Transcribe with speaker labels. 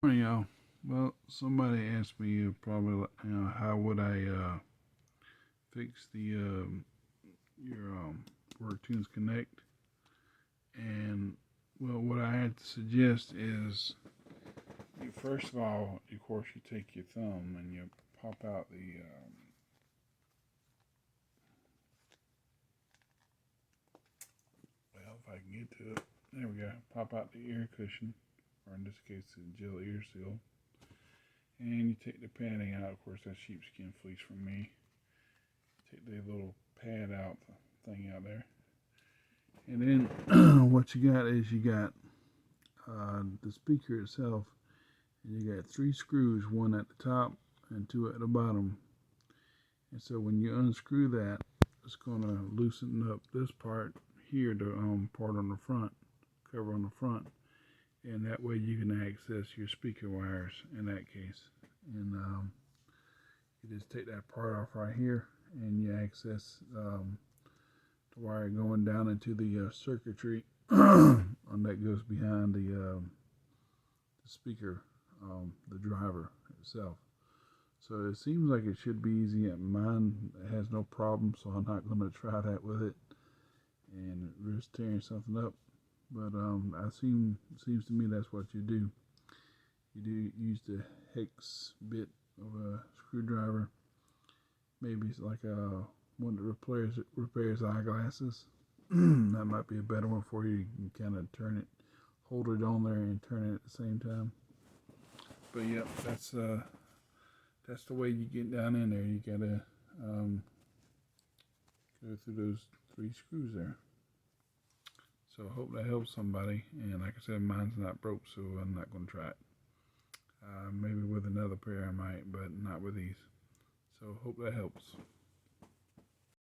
Speaker 1: Morning, y'all. Well, somebody asked me probably, how would I fix the your WorkTunes Connect? And well, what I had to suggest is, first of all, of course, you take your thumb and you pop out the well, if I can get to it, there we go. Pop out the ear cushion, or in this case, the gel ear seal, and you take the padding out. Of course, that's sheepskin fleece from me. Take the little pad out, thing out there. And then what you got is you got the speaker itself, and you got three screws, one at the top and two at the bottom. And so when you unscrew that, it's going to loosen up this part here, the part on the front, cover on the front, and that way you can access your speaker wires in that case. And you just take that part off right here, and you access the wire going down into the circuitry and that goes behind the speaker, the driver itself. So it seems like it should be easy. Mine has no problem, so I'm not going to try that with it and risk tearing something up. But seems to me that's what you do. You do use the hex bit of a screwdriver. Maybe it's like one that repairs eyeglasses. That might be a better one for you. You can kind of turn it, hold it on there, and turn it at the same time. But yep, that's the way you get down in there. You gotta go through those three screws there. So I hope that helps somebody. And like I said, mine's not broke, so I'm not gonna try it. Maybe with another pair I might, but not with these. So hope that helps.